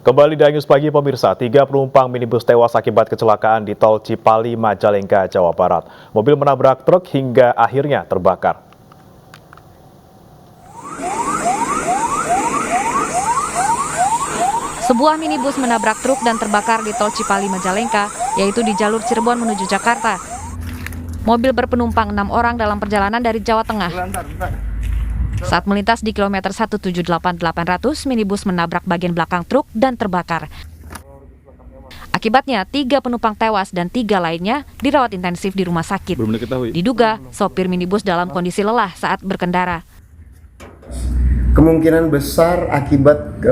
Kembali di News Pagi pemirsa, 3 penumpang minibus tewas akibat kecelakaan di tol Cipali, Majalengka, Jawa Barat. Mobil menabrak truk hingga akhirnya terbakar. Sebuah minibus menabrak truk dan terbakar di tol Cipali, Majalengka, yaitu di jalur Cirebon menuju Jakarta. Mobil berpenumpang 6 orang dalam perjalanan dari Jawa Tengah. Saat melintas di kilometer 178.800, minibus menabrak bagian belakang truk dan terbakar. Akibatnya, 3 penumpang tewas dan 3 lainnya dirawat intensif di rumah sakit. Diduga, sopir minibus dalam kondisi lelah saat berkendara. Kemungkinan besar akibat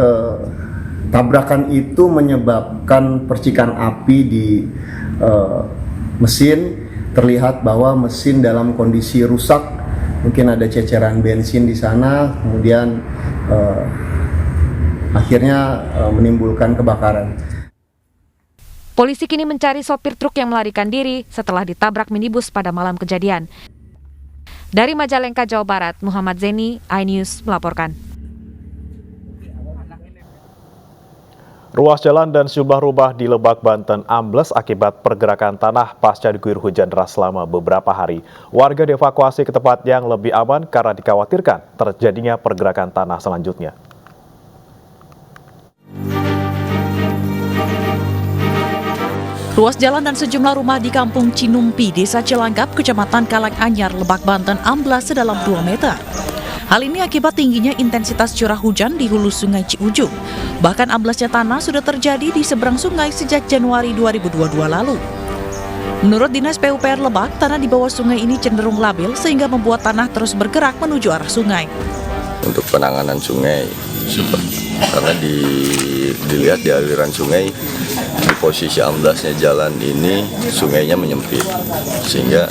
tabrakan itu menyebabkan percikan api di mesin. Terlihat bahwa mesin dalam kondisi rusak, mungkin ada ceceran bensin di sana, kemudian akhirnya menimbulkan kebakaran. Polisi kini mencari sopir truk yang melarikan diri setelah ditabrak minibus pada malam kejadian. Dari Majalengka, Jawa Barat, Muhammad Zeni, iNews melaporkan. Ruas jalan dan sejumlah rumah di Lebak, Banten ambles akibat pergerakan tanah pasca diguyur hujan deras selama beberapa hari. Warga dievakuasi ke tempat yang lebih aman karena dikhawatirkan terjadinya pergerakan tanah selanjutnya. Ruas jalan dan sejumlah rumah di Kampung Cinumpi, Desa Cilangkap, Kecamatan Karanganyar, Lebak, Banten amblas sedalam 2 meter. Hal ini akibat tingginya intensitas curah hujan di hulu Sungai Ciujung. Bahkan amblasnya tanah sudah terjadi di seberang sungai sejak Januari 2022 lalu. Menurut Dinas PUPR Lebak, tanah di bawah sungai ini cenderung labil sehingga membuat tanah terus bergerak menuju arah sungai. Untuk penanganan sungai, karena dilihat di aliran sungai, di posisi amblasnya jalan ini sungainya menyempit, sehingga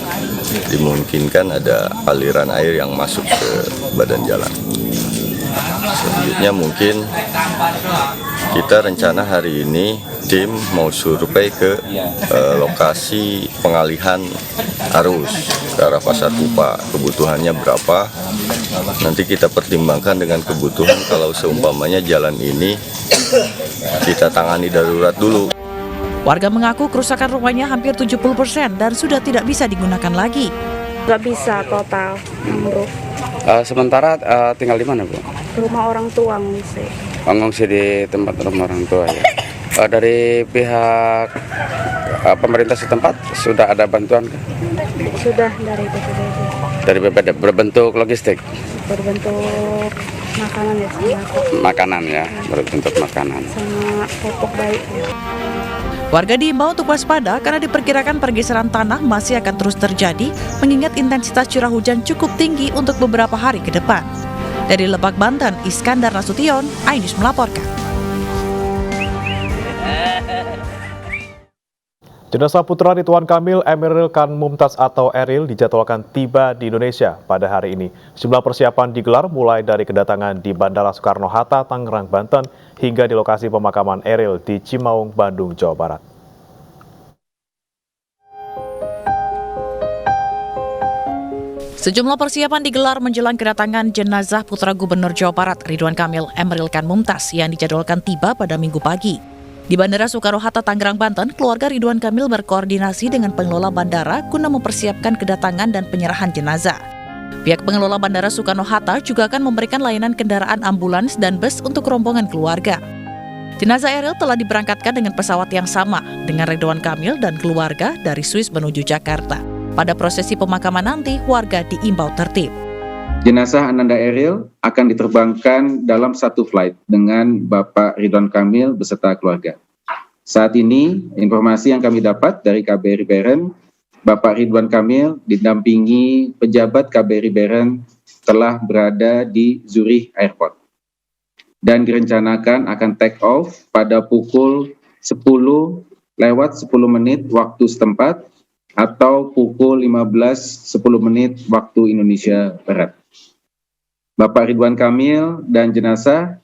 dimungkinkan ada aliran air yang masuk ke badan jalan. Selanjutnya mungkin kita rencana hari ini tim mau survei ke lokasi pengalihan arus ke arah Pasar Kupa. Kebutuhannya berapa? Nanti kita pertimbangkan dengan kebutuhan. Kalau seumpamanya jalan ini kita tangani darurat dulu. Warga mengaku kerusakan rumahnya hampir 70% dan sudah tidak bisa digunakan lagi. Nggak bisa total, ambruk. Sementara tinggal di mana, Bu? Rumah orang tua ngungsi. Ngungsi di tempat rumah orang tua ya. Dari pihak pemerintah setempat sudah ada bantuan? Sudah dari BPBD. Dari BPBD berbentuk logistik? Berbentuk makanan ya, makanan ya, berbentuk makanan. Sama popok bayi ya. Warga diimbau untuk waspada karena diperkirakan pergeseran tanah masih akan terus terjadi mengingat intensitas curah hujan cukup tinggi untuk beberapa hari ke depan. Dari Lebak, Banten, Iskandar Nasution, iNews melaporkan. Jenazah putra Ridwan Kamil Emeril Khan Mumtaz atau Eril dijadwalkan tiba di Indonesia pada hari ini. Sejumlah persiapan digelar mulai dari kedatangan di Bandara Soekarno-Hatta, Tangerang, Banten, hingga di lokasi pemakaman Eril di Cimaung, Bandung, Jawa Barat. Sejumlah persiapan digelar menjelang kedatangan jenazah putra Gubernur Jawa Barat Ridwan Kamil Emeril Khan Mumtaz yang dijadwalkan tiba pada Minggu pagi. Di Bandara Soekarno-Hatta, Tangerang, Banten, keluarga Ridwan Kamil berkoordinasi dengan pengelola bandara guna mempersiapkan kedatangan dan penyerahan jenazah. Pihak pengelola Bandara Soekarno-Hatta juga akan memberikan layanan kendaraan ambulans dan bus untuk rombongan keluarga. Jenazah Eril telah diberangkatkan dengan pesawat yang sama dengan Ridwan Kamil dan keluarga dari Swiss menuju Jakarta. Pada prosesi pemakaman nanti, warga diimbau tertib. Jenazah Ananda Eril akan diterbangkan dalam satu flight dengan Bapak Ridwan Kamil beserta keluarga. Saat ini, informasi yang kami dapat dari KBRI Bern, Bapak Ridwan Kamil didampingi pejabat KBRI Bern telah berada di Zurich Airport dan direncanakan akan take off pada pukul 10:10 waktu setempat atau pukul 15:10 waktu Indonesia Barat. Bapak Ridwan Kamil dan jenazah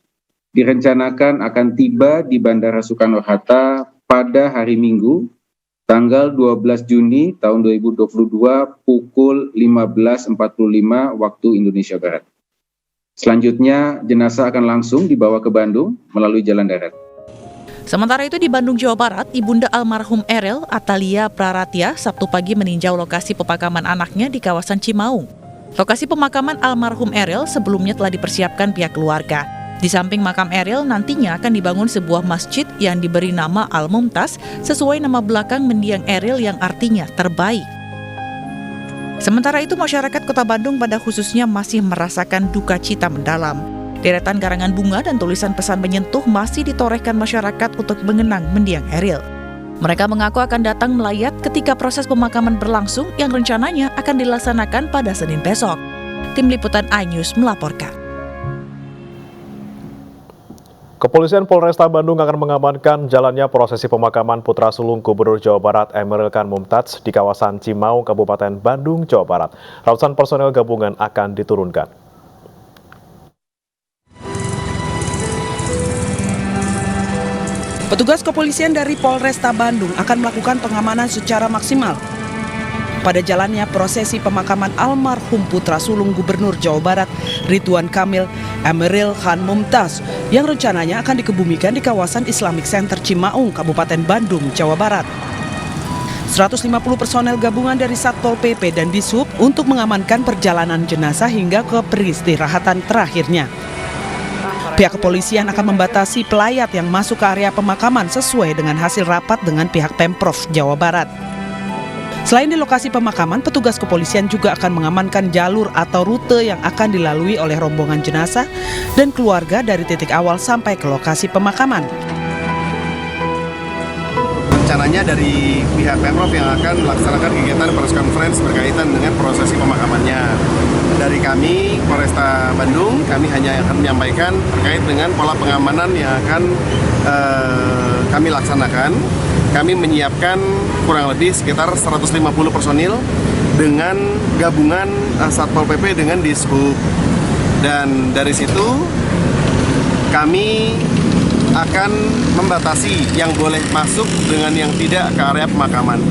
direncanakan akan tiba di Bandara Soekarno-Hatta pada hari Minggu, tanggal 12 Juni tahun 2022 pukul 15:45 waktu Indonesia Barat. Selanjutnya, jenazah akan langsung dibawa ke Bandung melalui jalan darat. Sementara itu di Bandung, Jawa Barat, ibunda almarhum Eril, Atalia Praratia, Sabtu pagi meninjau lokasi pemakaman anaknya di kawasan Cimaung. Lokasi pemakaman almarhum Eril sebelumnya telah dipersiapkan pihak keluarga. Di samping makam Eril, nantinya akan dibangun sebuah masjid yang diberi nama Al-Mumtaz sesuai nama belakang mendiang Eril yang artinya terbaik. Sementara itu, masyarakat Kota Bandung pada khususnya masih merasakan duka cita mendalam. Deretan karangan bunga dan tulisan pesan menyentuh masih ditorehkan masyarakat untuk mengenang mendiang Eril. Mereka mengaku akan datang melayat ketika proses pemakaman berlangsung yang rencananya akan dilaksanakan pada Senin besok. Tim Liputan iNews melaporkan. Kepolisian Polresta Bandung akan mengamankan jalannya prosesi pemakaman putra sulung Gubernur Jawa Barat Emeril Kan Mumtaz di kawasan Cimaung, Kabupaten Bandung, Jawa Barat. Ratusan personel gabungan akan diturunkan. Petugas kepolisian dari Polresta Bandung akan melakukan pengamanan secara maksimal pada jalannya prosesi pemakaman almarhum putra sulung Gubernur Jawa Barat Ridwan Kamil Emeril Kan Mumtaz yang rencananya akan dikebumikan di kawasan Islamic Center Cimaung, Kabupaten Bandung, Jawa Barat. 150 personel gabungan dari Satpol PP dan Dishub untuk mengamankan perjalanan jenazah hingga ke peristirahatan terakhirnya. Pihak kepolisian akan membatasi pelayat yang masuk ke area pemakaman sesuai dengan hasil rapat dengan pihak Pemprov Jawa Barat. Selain di lokasi pemakaman, petugas kepolisian juga akan mengamankan jalur atau rute yang akan dilalui oleh rombongan jenazah dan keluarga dari titik awal sampai ke lokasi pemakaman. Rencananya dari pihak Pemprov yang akan melaksanakan kegiatan press conference berkaitan dengan prosesi pemakamannya. Dari kami, Polresta Bandung, kami hanya akan menyampaikan terkait dengan pola pengamanan yang akan kami laksanakan. Kami menyiapkan kurang lebih sekitar 150 personil dengan gabungan Satpol PP dengan Dishub. Dan dari situ kami akan membatasi yang boleh masuk dengan yang tidak ke area pemakaman.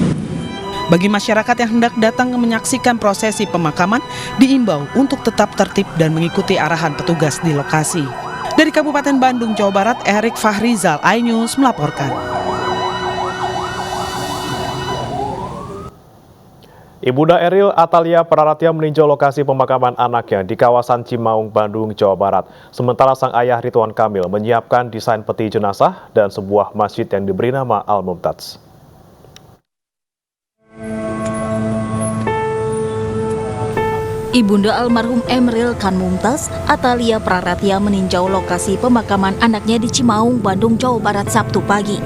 Bagi masyarakat yang hendak datang menyaksikan prosesi pemakaman, diimbau untuk tetap tertib dan mengikuti arahan petugas di lokasi. Dari Kabupaten Bandung, Jawa Barat, Erik Fahrizal, iNews melaporkan. Ibunda Eril, Atalia Praratia meninjau lokasi pemakaman anaknya di kawasan Cimaung, Bandung, Jawa Barat. Sementara sang ayah Ridwan Kamil menyiapkan desain peti jenazah dan sebuah masjid yang diberi nama Al-Mumtaz. Ibunda almarhum Emeril Kan Mumtaz, Atalia Praratia meninjau lokasi pemakaman anaknya di Cimaung, Bandung, Jawa Barat Sabtu pagi.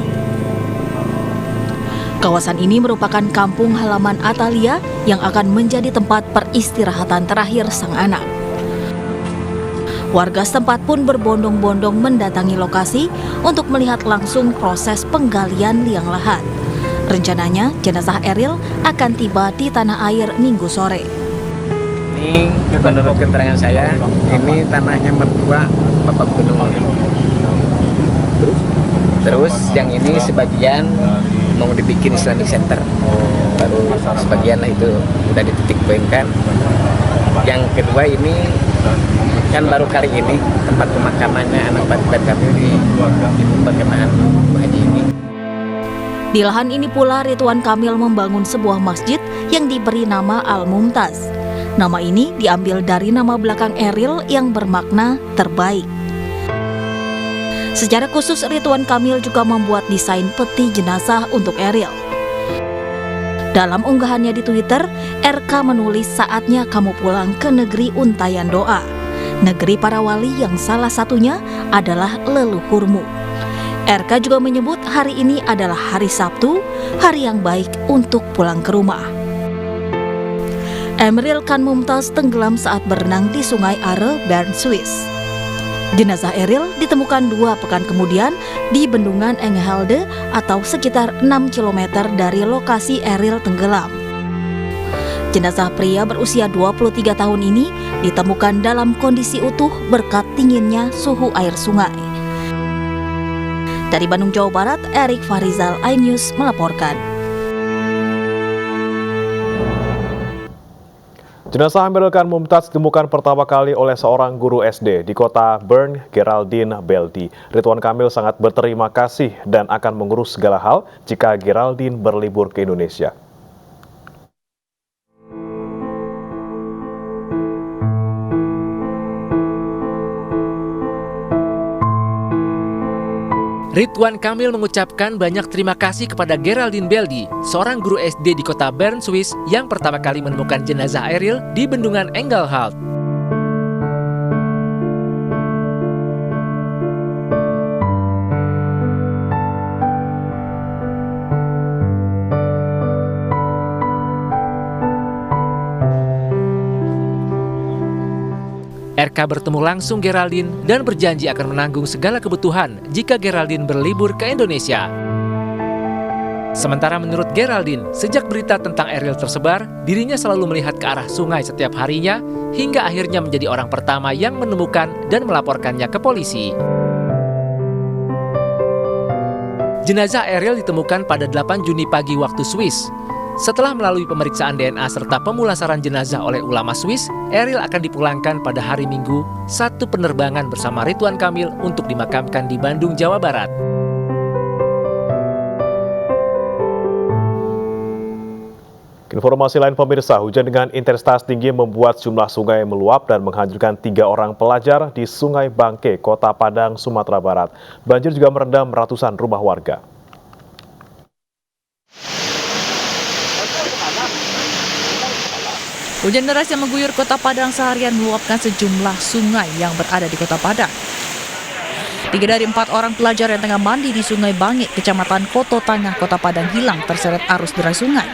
Kawasan ini merupakan kampung halaman Atalia yang akan menjadi tempat peristirahatan terakhir sang anak. Warga setempat pun berbondong-bondong mendatangi lokasi untuk melihat langsung proses penggalian liang lahat. Rencananya jenazah Eril akan tiba di tanah air Minggu sore. Ini menurut keterangan saya, ini tanahnya mertua Bapak Gubernur. Terus yang ini sebagian mau dibikin Islamic Center, baru sebagian lah itu udah dititik poinkan. Yang kedua ini kan baru kali ini tempat pemakamannya anak Ridwan Kamil di pemakaman Haji ini. Di lahan ini pula Ridwan Kamil membangun sebuah masjid yang diberi nama Al-Mumtaz. Nama ini diambil dari nama belakang Eril yang bermakna terbaik. Secara khusus Ridwan Kamil juga membuat desain peti jenazah untuk Eril. Dalam unggahannya di Twitter, RK menulis saatnya kamu pulang ke negeri untayan doa. Negeri para wali yang salah satunya adalah leluhurmu. RK juga menyebut hari ini adalah hari Sabtu, hari yang baik untuk pulang ke rumah. Emeril Kan Mumtaz tenggelam saat berenang di Sungai Are, Bern, Swiss. Jenazah Eril ditemukan 2 pekan kemudian di Bendungan Engehelde atau sekitar 6 km dari lokasi Eril tenggelam. Jenazah pria berusia 23 tahun ini ditemukan dalam kondisi utuh berkat dinginnya suhu air sungai. Dari Bandung, Jawa Barat, Erik Fahrizal, iNews melaporkan. Jenazah Emeril Khan Mumtaz ditemukan pertama kali oleh seorang guru SD di kota Bern, Geraldine Beldi. Ridwan Kamil sangat berterima kasih dan akan mengurus segala hal jika Geraldine berlibur ke Indonesia. Ridwan Kamil mengucapkan banyak terima kasih kepada Geraldine Beldi, seorang guru SD di kota Bern, Swiss yang pertama kali menemukan jenazah Eril di bendungan Engelhalt. RK bertemu langsung Geraldine dan berjanji akan menanggung segala kebutuhan jika Geraldine berlibur ke Indonesia. Sementara menurut Geraldine, sejak berita tentang Eril tersebar, dirinya selalu melihat ke arah sungai setiap harinya hingga akhirnya menjadi orang pertama yang menemukan dan melaporkannya ke polisi. Jenazah Eril ditemukan pada 8 Juni pagi waktu Swiss. Setelah melalui pemeriksaan DNA serta pemulasaran jenazah oleh ulama Swiss, Eril akan dipulangkan pada hari Minggu, satu penerbangan bersama Ridwan Kamil untuk dimakamkan di Bandung, Jawa Barat. Informasi lain pemirsa, hujan dengan intensitas tinggi membuat jumlah sungai meluap dan menghancurkan 3 orang pelajar di Sungai Bangke, Kota Padang, Sumatera Barat. Banjir juga merendam ratusan rumah warga. Hujan deras yang mengguyur Kota Padang seharian meluapkan sejumlah sungai yang berada di Kota Padang. 3 dari 4 orang pelajar yang tengah mandi di Sungai Bangke, Kecamatan Koto Tangah, Kota Padang hilang terseret arus deras sungai.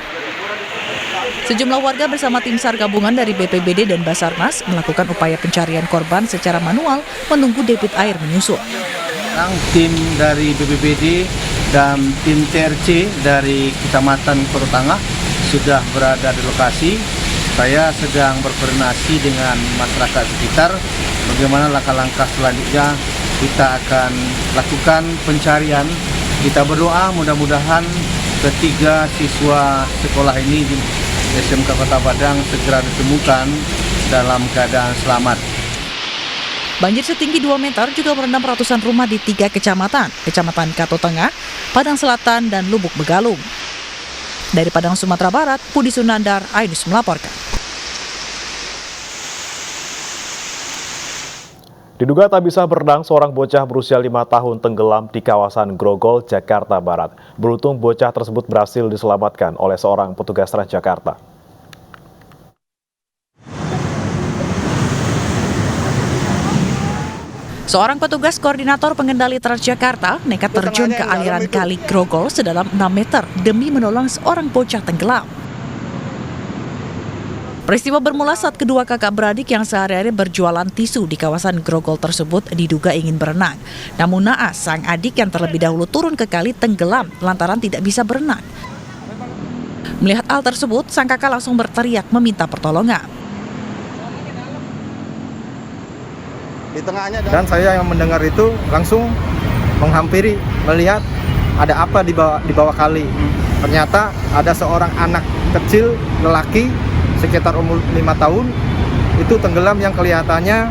Sejumlah warga bersama tim SAR gabungan dari BPBD dan Basarnas melakukan upaya pencarian korban secara manual menunggu debit air menyusut. Tim dari BPBD dan tim TRC dari Kecamatan Koto Tangah sudah berada di lokasi. Saya sedang berkoordinasi dengan masyarakat sekitar bagaimana langkah-langkah selanjutnya kita akan lakukan pencarian. Kita berdoa mudah-mudahan ketiga siswa sekolah ini di SMK Kota Padang segera ditemukan dalam keadaan selamat. Banjir setinggi 2 meter juga merendam ratusan rumah di 3 kecamatan, Kecamatan Kato Tengah, Padang Selatan, dan Lubuk Begalung. Dari Padang, Sumatera Barat, Budi Sunandar, Ainus melaporkan. Diduga tak bisa berenang, seorang bocah berusia 5 tahun tenggelam di kawasan Grogol, Jakarta Barat. Beruntung bocah tersebut berhasil diselamatkan oleh seorang petugas Transjakarta. Seorang petugas koordinator pengendali Transjakarta nekat terjun ke aliran Kali Grogol sedalam 6 meter demi menolong seorang bocah tenggelam. Peristiwa bermula saat kedua kakak beradik yang sehari-hari berjualan tisu di kawasan Grogol tersebut diduga ingin berenang. Namun Naas, sang adik yang terlebih dahulu turun ke kali tenggelam lantaran tidak bisa berenang. Melihat hal tersebut, sang kakak langsung berteriak meminta pertolongan. Dan saya yang mendengar itu langsung menghampiri melihat ada apa di bawah kali. Ternyata ada seorang anak kecil lelaki sekitar umur 5 tahun itu tenggelam yang kelihatannya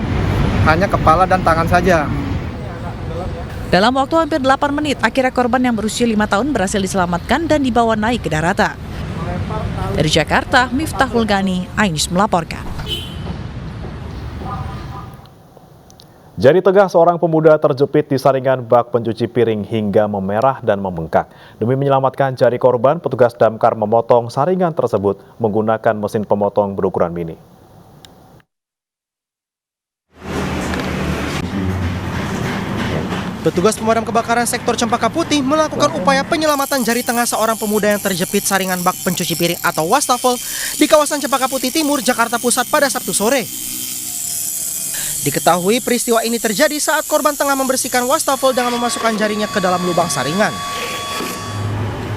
hanya kepala dan tangan saja. Dalam waktu hampir 8 menit, akhirnya korban yang berusia 5 tahun berhasil diselamatkan dan dibawa naik ke daratan. Dari Jakarta, Miftahul Gani, Ainus melaporkan. Jari tengah seorang pemuda terjepit di saringan bak pencuci piring hingga memerah dan membengkak. Demi menyelamatkan jari korban, petugas damkar memotong saringan tersebut menggunakan mesin pemotong berukuran mini. Petugas pemadam kebakaran sektor Cempaka Putih melakukan upaya penyelamatan jari tengah seorang pemuda yang terjepit saringan bak pencuci piring atau wastafel di kawasan Cempaka Putih Timur, Jakarta Pusat pada Sabtu sore. Diketahui peristiwa ini terjadi saat korban tengah membersihkan wastafel dengan memasukkan jarinya ke dalam lubang saringan.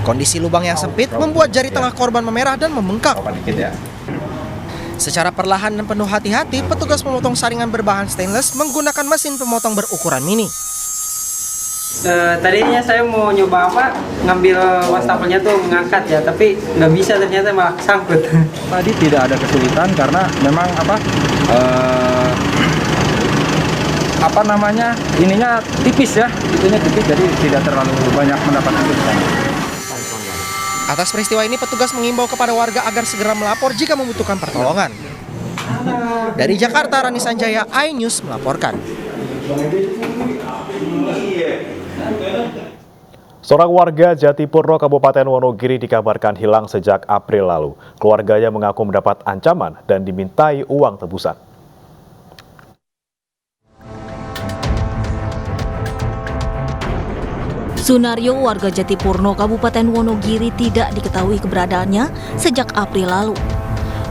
Kondisi lubang yang sempit membuat jari tengah korban memerah dan membengkak. Secara perlahan dan penuh hati-hati, petugas memotong saringan berbahan stainless menggunakan mesin pemotong berukuran mini. Tadinya saya mau nyoba ngambil wastafelnya tuh mengangkat ya, tapi nggak bisa, ternyata malah sangkut. Tadi tidak ada kesulitan karena memang ininya tipis ya, itunya tipis, jadi tidak terlalu banyak mendapat kesulitan. Atas peristiwa ini petugas mengimbau kepada warga agar segera melapor jika membutuhkan pertolongan. Dari Jakarta, Rani Sanjaya, iNews melaporkan. Seorang warga Jatipurno, Kabupaten Wonogiri dikabarkan hilang sejak April lalu. Keluarganya mengaku mendapat ancaman dan dimintai uang tebusan. Sunario, warga Jatipurno, Kabupaten Wonogiri, tidak diketahui keberadaannya sejak April lalu.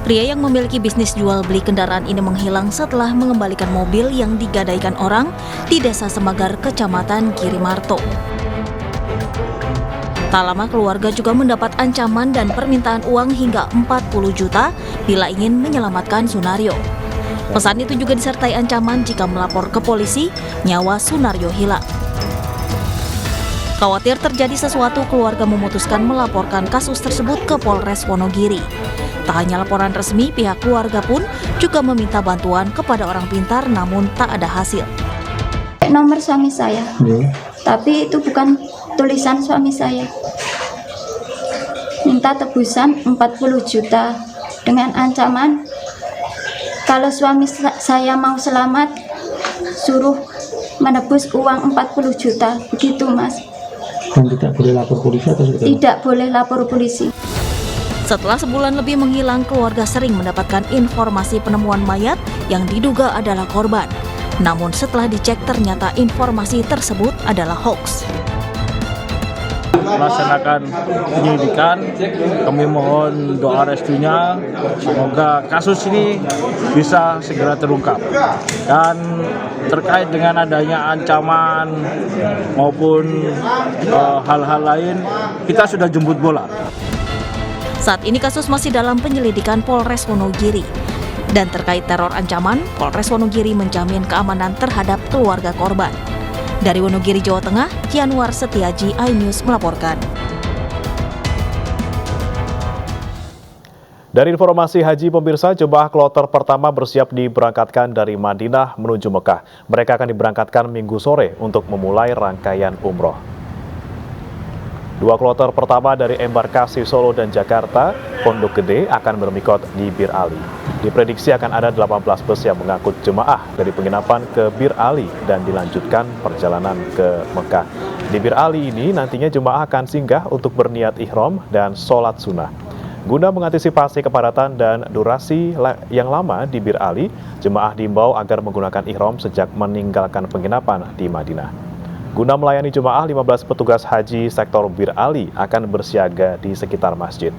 Pria yang memiliki bisnis jual beli kendaraan ini menghilang setelah mengembalikan mobil yang digadaikan orang di Desa Semagar, Kecamatan Girimarto. Tak lama keluarga juga mendapat ancaman dan permintaan uang hingga 40 juta bila ingin menyelamatkan Sunario. Pesan itu juga disertai ancaman jika melapor ke polisi, nyawa Sunario hilang. Khawatir terjadi sesuatu, keluarga memutuskan melaporkan kasus tersebut ke Polres Wonogiri. Tak hanya laporan resmi, pihak keluarga pun juga meminta bantuan kepada orang pintar, namun tak ada hasil. Nomor suami saya, tapi itu bukan tulisan suami saya. Minta tebusan 40 juta dengan ancaman kalau suami saya mau selamat, suruh menebus uang 40 juta, begitu Mas. Dan tidak boleh lapor polisi atau tidak boleh lapor polisi. Setelah sebulan lebih menghilang, keluarga sering mendapatkan informasi penemuan mayat yang diduga adalah korban. Namun setelah dicek ternyata informasi tersebut adalah hoax. Melaksanakan penyelidikan, kami mohon doa restunya, semoga kasus ini bisa segera terungkap. Dan terkait dengan adanya ancaman maupun hal-hal lain, kita sudah jemput bola. Saat ini kasus masih dalam penyelidikan Polres Wonogiri. Dan terkait teror ancaman, Polres Wonogiri menjamin keamanan terhadap keluarga korban. Dari Wonogiri, Jawa Tengah, Kianwar Setiaji, iNews melaporkan. Dari informasi haji pemirsa, jemaah kloter pertama bersiap diberangkatkan dari Madinah menuju Mekah. Mereka akan diberangkatkan Minggu sore untuk memulai rangkaian umroh. Dua kloter pertama dari embarkasi Solo dan Jakarta, Pondok Gede, akan bermikot di Bir Ali. Diprediksi akan ada 18 bus yang mengangkut jemaah dari penginapan ke Bir Ali dan dilanjutkan perjalanan ke Mekah. Di Bir Ali ini nantinya jemaah akan singgah untuk berniat ihram dan sholat sunnah. Guna mengantisipasi kepadatan dan durasi yang lama di Bir Ali, jemaah diimbau agar menggunakan ihram sejak meninggalkan penginapan di Madinah. Guna melayani jemaah, 15 petugas haji sektor Bir Ali akan bersiaga di sekitar masjid.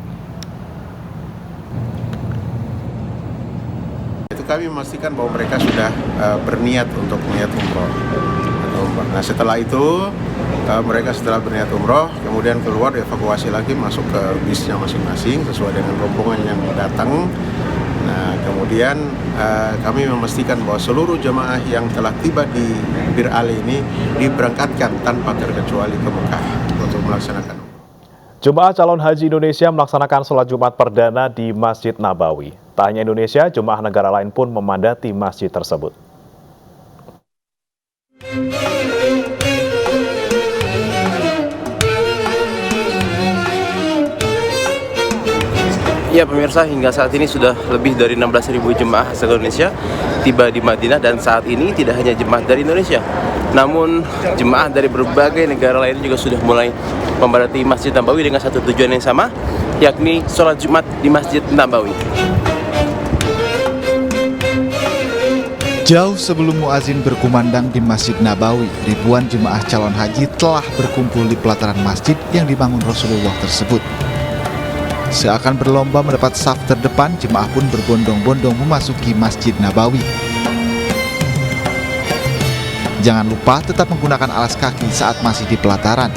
Itu kami memastikan bahwa mereka sudah berniat untuk niat umroh. Nah setelah itu mereka setelah berniat umroh kemudian keluar dievakuasi lagi masuk ke bisnya masing-masing sesuai dengan rombongan yang datang. Nah kemudian kami memastikan bahwa seluruh jemaah yang telah tiba di Bir Ali ini diberangkatkan tanpa terkecuali ke Mekah untuk melaksanakan. Jemaah calon haji Indonesia melaksanakan sholat Jumat perdana di Masjid Nabawi. Tak hanya Indonesia, jemaah negara lain pun memadati masjid tersebut. Ya pemirsa, hingga saat ini sudah lebih dari 16.000 jemaah asal Indonesia tiba di Madinah, dan saat ini tidak hanya jemaah dari Indonesia, namun jemaah dari berbagai negara lain juga sudah mulai memadati Masjid Nabawi dengan satu tujuan yang sama, yakni sholat Jumat di Masjid Nabawi. Jauh sebelum muazin berkumandang di Masjid Nabawi, ribuan jemaah calon haji telah berkumpul di pelataran masjid yang dibangun Rasulullah tersebut. Seakan berlomba mendapat saf terdepan, jemaah pun berbondong-bondong memasuki Masjid Nabawi. Jangan lupa tetap menggunakan alas kaki saat masih di pelataran.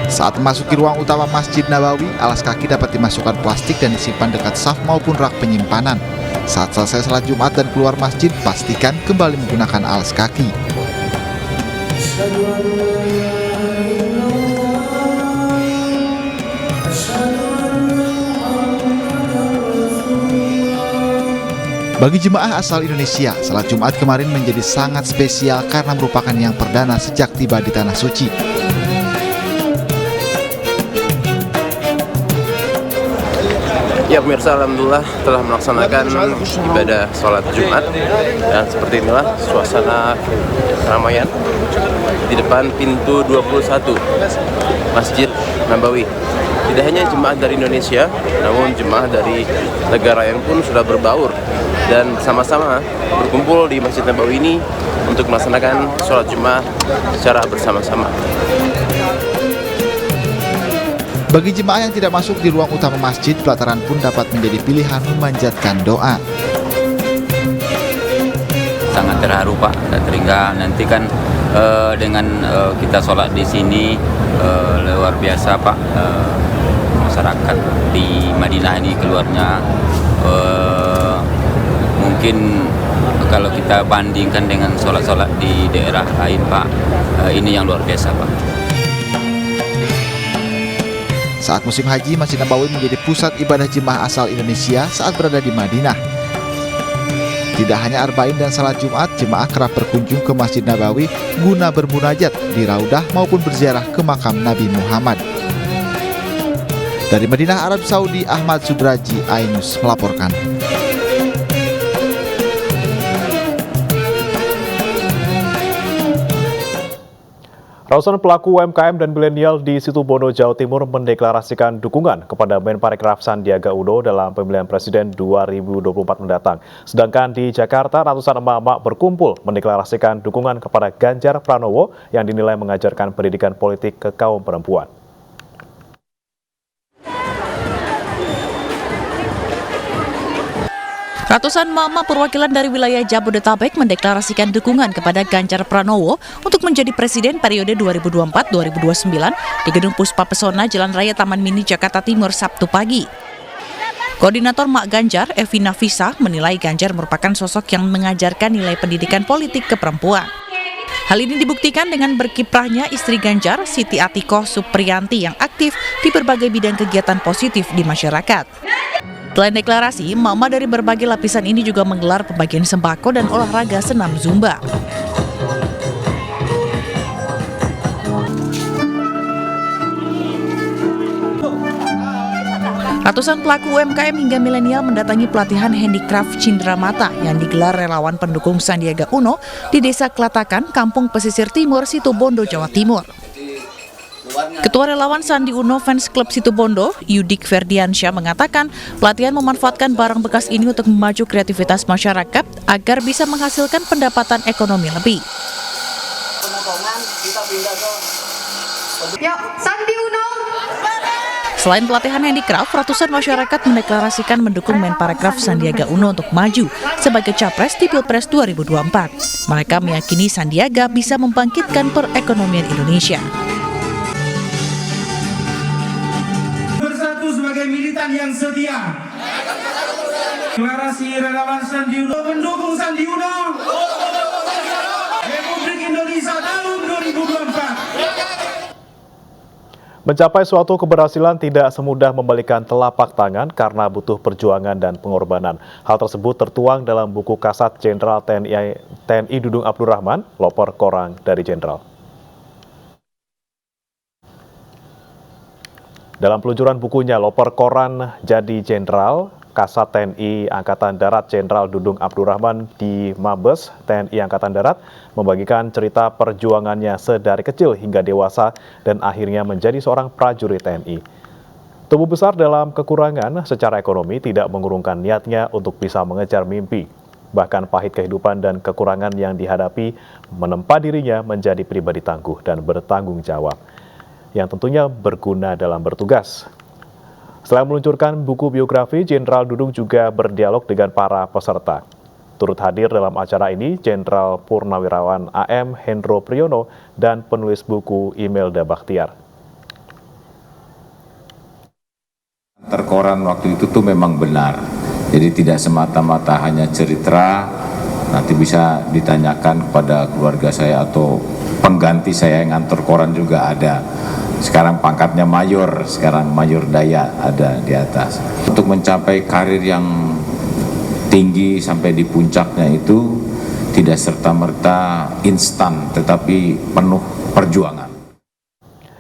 Saat memasuki ruang utama Masjid Nabawi, alas kaki dapat dimasukkan plastik dan disimpan dekat saf maupun rak penyimpanan. Saat selesai salat Jumat dan keluar masjid, pastikan kembali menggunakan alas kaki. Bagi jemaah asal Indonesia, salat Jumat kemarin menjadi sangat spesial karena merupakan yang perdana sejak tiba di Tanah Suci. Ya pemirsa, alhamdulillah telah melaksanakan ibadah sholat Jumat, dan seperti inilah suasana keramaian di depan pintu 21 Masjid Nabawi. Tidak hanya jemaah dari Indonesia, namun jemaah dari negara yang pun sudah berbaur dan bersama-sama berkumpul di Masjid Nabawi ini untuk melaksanakan sholat Jumat secara bersama-sama. Bagi jemaah yang tidak masuk di ruang utama masjid, pelataran pun dapat menjadi pilihan memanjatkan doa. Sangat terharu Pak, dan teringat nanti kan dengan kita sholat di sini luar biasa Pak. Masyarakat di Madinah ini keluarnya mungkin kalau kita bandingkan dengan sholat-sholat di daerah lain Pak, ini yang luar biasa Pak. Saat musim haji, Masjid Nabawi menjadi pusat ibadah jemaah asal Indonesia saat berada di Madinah. Tidak hanya arba'in dan salat Jumat, jemaah kerap berkunjung ke Masjid Nabawi guna bermunajat di Raudah maupun berziarah ke makam Nabi Muhammad. Dari Madinah, Arab Saudi, Ahmad Sudraji, Ainus melaporkan. Ratusan pelaku UMKM dan milenial di Situbondo, Jawa Timur mendeklarasikan dukungan kepada Menparekraf Sandiaga Uno dalam pemilihan presiden 2024 mendatang. Sedangkan di Jakarta, ratusan emak-emak berkumpul mendeklarasikan dukungan kepada Ganjar Pranowo yang dinilai mengajarkan pendidikan politik ke kaum perempuan. Ratusan mama perwakilan dari wilayah Jabodetabek mendeklarasikan dukungan kepada Ganjar Pranowo untuk menjadi presiden periode 2024-2029 di Gedung Puspa Pesona Jalan Raya Taman Mini Jakarta Timur Sabtu pagi. Koordinator Mak Ganjar, Evi Nafisa, menilai Ganjar merupakan sosok yang mengajarkan nilai pendidikan politik ke perempuan. Hal ini dibuktikan dengan berkiprahnya istri Ganjar, Siti Atikoh Supriyanti yang aktif di berbagai bidang kegiatan positif di masyarakat. Selain deklarasi, mama dari berbagai lapisan ini juga menggelar pembagian sembako dan olahraga senam Zumba. Ratusan pelaku UMKM hingga milenial mendatangi pelatihan handicraft Cindramata yang digelar relawan pendukung Sandiaga Uno di Desa Kelatakan, Kampung Pesisir Timur, Situbondo, Jawa Timur. Ketua relawan Sandi Uno Fans Club Situbondo, Yudik Ferdiansyah mengatakan pelatihan memanfaatkan barang bekas ini untuk memacu kreativitas masyarakat agar bisa menghasilkan pendapatan ekonomi lebih. Yuk, Sandi Uno! Selain pelatihan handicraft, ratusan masyarakat mendeklarasikan mendukung Menparekraf Sandiaga Uno untuk maju sebagai capres di Pilpres 2024. Mereka meyakini Sandiaga bisa membangkitkan perekonomian Indonesia. Sebagai militan yang setia, deklarasi relawan Sandi Uno mendukung Sandi Uno Republik Indonesia tahun 2024. Mencapai suatu keberhasilan tidak semudah membalikan telapak tangan karena butuh perjuangan dan pengorbanan. Hal tersebut tertuang dalam buku Kasat Jenderal TNI Dudung Abdurrahman, Loper Korang dari Jenderal. Dalam peluncuran bukunya Loper Koran Jadi Jenderal, Kasat TNI Angkatan Darat Jenderal Dudung Abdurrahman di Mabes TNI Angkatan Darat membagikan cerita perjuangannya sedari kecil hingga dewasa dan akhirnya menjadi seorang prajurit TNI. Tumbuh besar dalam kekurangan secara ekonomi tidak mengurungkan niatnya untuk bisa mengejar mimpi. Bahkan pahit kehidupan dan kekurangan yang dihadapi menempa dirinya menjadi pribadi tangguh dan bertanggung jawab, yang tentunya berguna dalam bertugas. Selain meluncurkan buku biografi, Jenderal Dudung juga berdialog dengan para peserta. Turut hadir dalam acara ini Jenderal Purnawirawan AM Hendro Priyono dan penulis buku Imelda Bakhtiar. Terkoran waktu itu tuh memang benar. Jadi tidak semata-mata hanya cerita, nanti bisa ditanyakan kepada keluarga saya atau pengganti saya yang ngantor koran juga ada. Sekarang pangkatnya mayor, sekarang mayor daya ada di atas. Untuk mencapai karir yang tinggi sampai di puncaknya itu tidak serta-merta instan, tetapi penuh perjuangan.